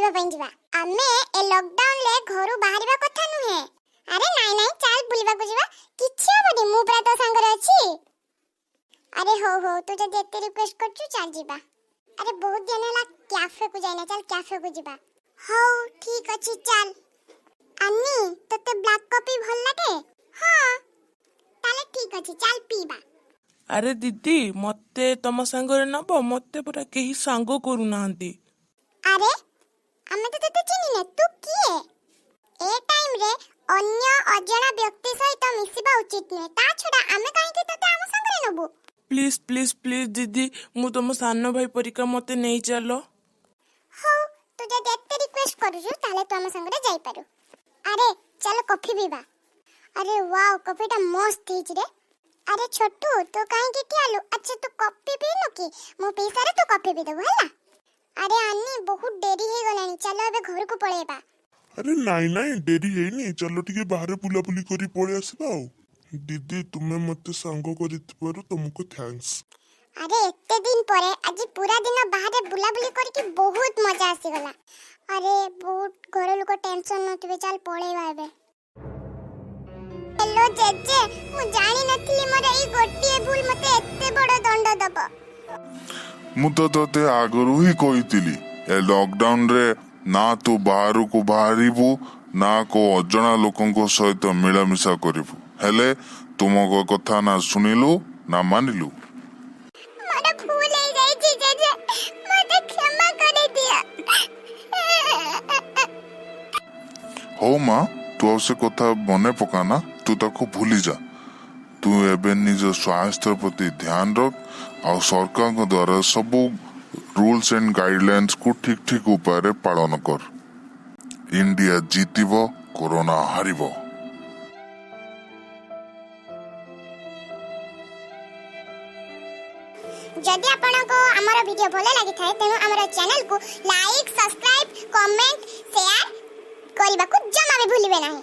बुलिबा पई जिबा आमे ए लॉकडाउन ले घरु बाहरिबा कथा नुहे। अरे नाइ नाइ चल बुलिबा को जिबा किछि होबनी मु पुरा तो संग रे अछि। अरे हो तू जदी एते रिक्वेस्ट करछु चल जिबा। अरे बहुत दिन होला कैफे को जाइना चल कैफे को जिबा। हो ठीक अछि चल। अन्नी तते ब्लैक कॉफी भल लागे? हां ताले ठीक अछि चल पीबा। अरे दीदी मते तम संगरे नब मते पूरा केही सांग करू नांती। अरे हमें तो तते चिनी ने तू किए ए टाइम रे अन्य अजଣା व्यक्ति सहित मिसिबा उचित नै ता छडा हमें काहे के तते हम संगरे नबो। प्लीज प्लीज प्लीज दीदी मु तुम सानो भाई परिका मते नहीं चलो। हो तू जदी एते रिक्वेस्ट करू ताले तू हम संगरे जाई पारू। अरे चलो कॉफी पीबा। अरे वाओ कॉफीटा मस्त हिच रे। अरे छोटू तो काहे के ठियालु अच्छा तू कॉफी पीनु की मु पीसारे तू कॉफी पी देबो हला। अरे अन्नी बहुत देरी हे गलानी चलो अबे घर को पळेबा। अरे नाइ डेरी हेनी चलो टिके बाहर बुलाबुली करी पळे आसीबा। दीदी तुमे मते सांग करितबारु तुमको थैंक्स। अरे एते दिन परे आज पूरा दिन बाहर बुलाबुली करके बहुत मजा आसी गला। अरे बहुत घर लोक टेंशन नथिबे चल पळेबा एबे। हेलो जेजे मु जानि नथिली मोर ई गोटिए भूल मते एते बड़ दंड दबो। मु तो तोते आगरू ही कहितिली ए लॉकडाउन रे ना तू बाहर को बाहरिबू ना को अजଣା लोकंको सहित मिलामिशा करिबू हेले तुमको कथा ना सुनिलु ना मानिलु। मोर भूल हे जाई छी जेजे मते क्षमा कर दिया। हो माँ तू से कथा मने पकाना तू ताको भूली जा। तू एबे निज स्वास्थ्य प्रति ध्यान रख और सरकार को द्वारा सब रूल्स एंड गाइडलाइंस को ठीक ठीक उपाय रे पालन कर। इंडिया जीतिबो कोरोना हारिबो। जदि आपनको हमारा वीडियो भले लागि थाए तेनु हमारा चैनल को लाइक सब्सक्राइब कमेंट शेयर करबा को जमा भी भूलिबे नाही।